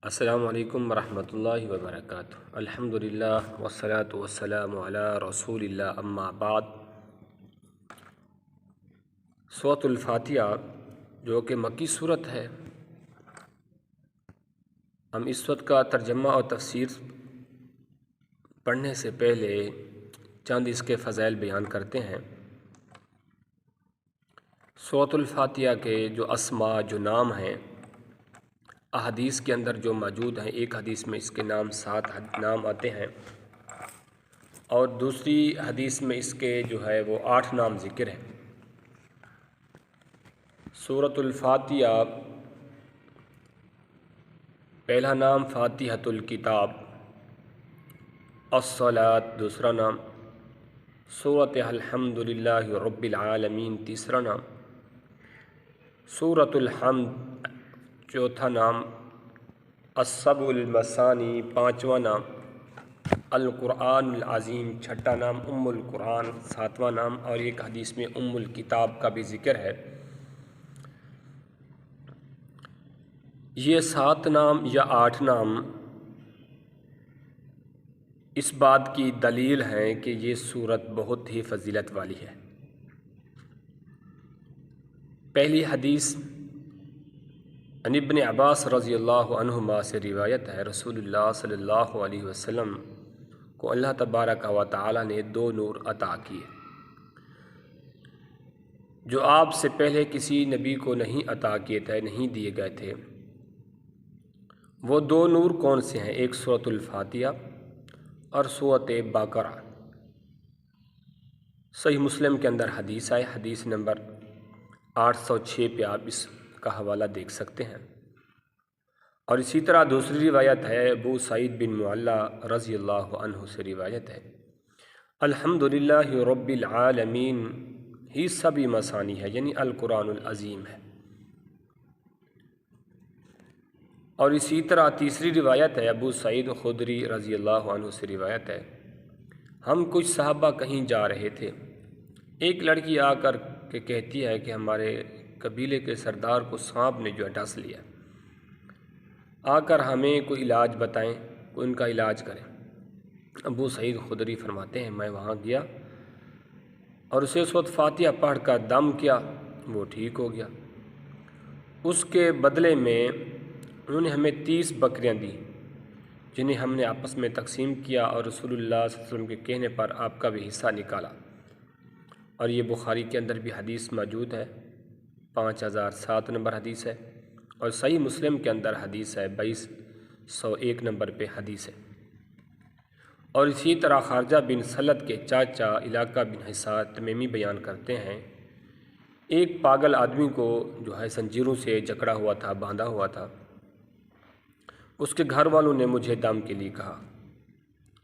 السلام علیکم ورحمۃ اللہ وبرکاتہ۔ الحمدللہ والصلاۃ والسلام علی رسول اللہ، اما بعد۔ سورۃ الفاتحہ جو کہ مکی سورت ہے، ہم اس وقت کا ترجمہ اور تفسیر پڑھنے سے پہلے چند اس کے فضائل بیان کرتے ہیں۔ سورۃ الفاتحہ کے جو اسماء، جو نام ہیں، احادیث کے اندر جو موجود ہیں، ایک حدیث میں اس کے نام 7 نام آتے ہیں اور دوسری حدیث میں اس کے جو ہے وہ 8 نام ذکر ہیں۔ سورۃ الفاتحہ پہلا نام فاتحۃ الکتاب، الصلاۃ دوسرا نام، سورۃ الحمدللہ رب العالمین تیسرا نام، سورۃ الحمد چوتھا نام، السبع المثانی پانچواں نام، القرآن العظیم چھٹا نام، ام القرآن ساتواں نام، اور ایک حدیث میں ام الکتاب کا بھی ذکر ہے۔ یہ 7 نام یا 8 نام اس بات کی دلیل ہے کہ یہ سورت بہت ہی فضیلت والی ہے۔ پہلی حدیث عن ابن عباس رضی اللہ عنہما سے روایت ہے، رسول اللہ صلی اللہ علیہ وسلم کو اللہ تبارک و تعالی نے 2 نور عطا کیے جو آپ سے پہلے کسی نبی کو نہیں عطا کیے تھے، نہیں دیے گئے تھے۔ وہ 2 نور کون سے ہیں؟ ایک سورۃ الفاتحہ اور سورۃ بقرہ۔ صحیح مسلم کے اندر حدیث آئے، حدیث نمبر 806 پہ آپ اس کا حوالہ دیکھ سکتے ہیں۔ اور اسی طرح دوسری روایت ہے، ابو سعید بن معلّہ رضی اللہ عنہ سے روایت ہے، الحمدللہ رب العالمین ہی سبع مثانی ہے، یعنی القرآن العظیم ہے۔ اور اسی طرح تیسری روایت ہے، ابو سعید خدری رضی اللہ عنہ سے روایت ہے، ہم کچھ صحابہ کہیں جا رہے تھے، ایک لڑکی آ کر کے کہتی ہے کہ ہمارے قبیلے کے سردار کو سانپ نے جو ہے ڈس لیا، آ کر ہمیں کوئی علاج بتائیں، کوئی ان کا علاج کریں۔ ابو سعید خدری فرماتے ہیں، میں وہاں گیا اور اسے سورۃ فاتحہ پڑھ کر دم کیا، وہ ٹھیک ہو گیا۔ اس کے بدلے میں انہوں نے ہمیں 30 بکریاں دی جنہیں ہم نے آپس میں تقسیم کیا اور رسول اللہ صلی اللہ علیہ وسلم کے کہنے پر آپ کا بھی حصہ نکالا۔ اور یہ بخاری کے اندر بھی حدیث موجود ہے، 5007 نمبر حدیث ہے، اور صحیح مسلم کے اندر حدیث ہے، 2201 نمبر پہ حدیث ہے۔ اور اسی طرح خارجہ بن سلط کے چاچا علاقہ بن حصار تمیمی بیان کرتے ہیں، ایک پاگل آدمی کو جو ہے زنجیروں سے جکڑا ہوا تھا، باندھا ہوا تھا، اس کے گھر والوں نے مجھے دم کے لیے کہا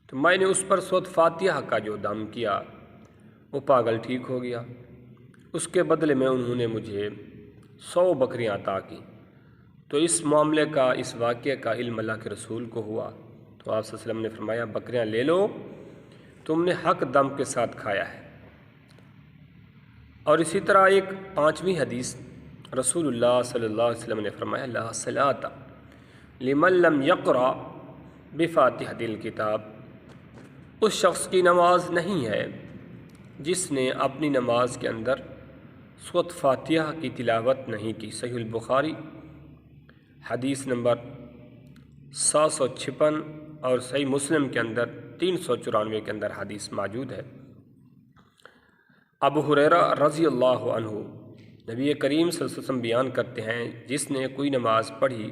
تو میں نے اس پر سورۃ فاتحہ کا جو دم کیا، وہ پاگل ٹھیک ہو گیا۔ اس کے بدلے میں انہوں نے مجھے 100 بکریاں عطا کی۔ تو اس معاملے کا، اس واقعے کا علم اللہ کے رسول کو ہوا تو آپ صلی اللہ علیہ وسلم نے فرمایا، بکریاں لے لو، تم نے حق دم کے ساتھ کھایا ہے۔ اور اسی طرح ایک 5ویں حدیث، رسول اللہ صلی اللہ علیہ وسلم نے فرمایا، لا صلاۃ لمن لم یقرأ بفاتحۃ الکتاب، اس شخص کی نماز نہیں ہے جس نے اپنی نماز کے اندر سورۃ فاتحہ کی تلاوت نہیں کی۔ صحیح البخاری حدیث نمبر 756 اور صحیح مسلم کے اندر 394 کے اندر حدیث موجود ہے۔ ابو ہریرہ رضی اللہ عنہ نبی کریم صلی اللہ علیہ وسلم بیان کرتے ہیں، جس نے کوئی نماز پڑھی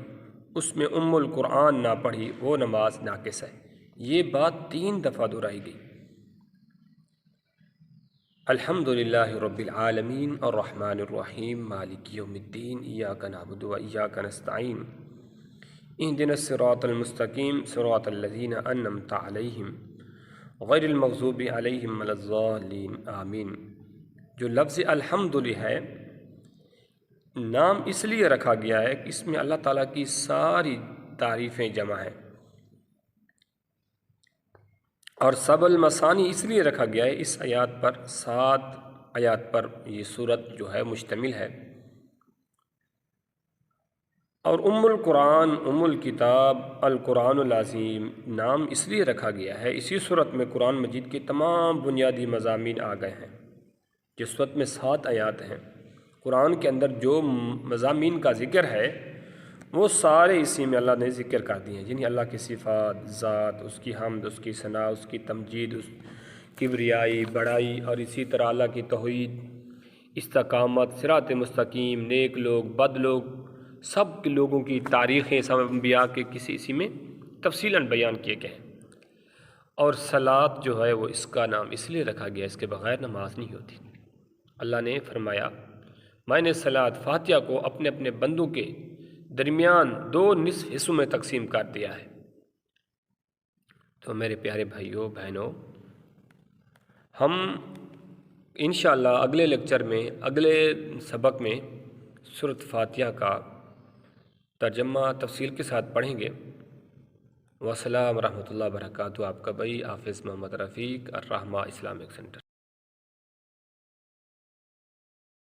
اس میں ام القرآن نہ پڑھی، وہ نماز ناقص ہے۔ یہ بات 3 دفعہ دہرائی گئی۔ الحمدللہ رب العالمین الرحمن الرحیم مالک یوم الدین ایاک نعبد و ایاک نستعین اہدنا الصراط المستقیم صراط الذین انعمت علیہم غیر المغضوب علیہم ولا الضالین آمین۔ جو لفظ الحمد ہے، نام اس لیے رکھا گیا ہے کہ اس میں اللہ تعالیٰ کی ساری تعریفیں جمع ہیں، اور سبع المثانی اس لیے رکھا گیا ہے، اس آیات پر 7 آیات پر یہ سورت جو ہے مشتمل ہے۔ اور القرآن الکتاب القرآن العظیم نام اس لیے رکھا گیا ہے، اسی صورت میں قرآن مجید کے تمام بنیادی مضامین آ گئے ہیں۔ جس صورت میں 7 آیات ہیں، قرآن کے اندر جو مضامین کا ذکر ہے وہ سارے اسی میں اللہ نے ذکر کر دیے ہیں، یعنی اللہ کی صفات، ذات، اس کی حمد، اس کی ثنا، اس کی تمجید، اس کبریائی، بڑائی، اور اسی طرح اللہ کی توحید، استقامت، صراط مستقیم، نیک لوگ، بد لوگ، سب کے لوگوں کی تاریخیں، سب انبیاء کے اسی میں تفصیلاً بیان کیے گئے ہیں۔ اور صلاۃ جو ہے وہ اس کا نام اس لیے رکھا گیا، اس کے بغیر نماز نہیں ہوتی۔ اللہ نے فرمایا میں نے صلاۃ فاتحہ کو اپنے اپنے بندوں کے درمیان 2 نصف حصوں میں تقسیم کر دیا ہے۔ تو میرے پیارے بھائیوں بہنوں، ہم انشاءاللہ اگلے لیکچر میں، اگلے سبق میں سورۃ فاتحہ کا ترجمہ تفصیل کے ساتھ پڑھیں گے۔ والسلام ورحمۃ اللہ وبرکاتہ۔ آپ کا بھائی حافظ محمد رفیق، الرحمہ اسلامک سینٹر۔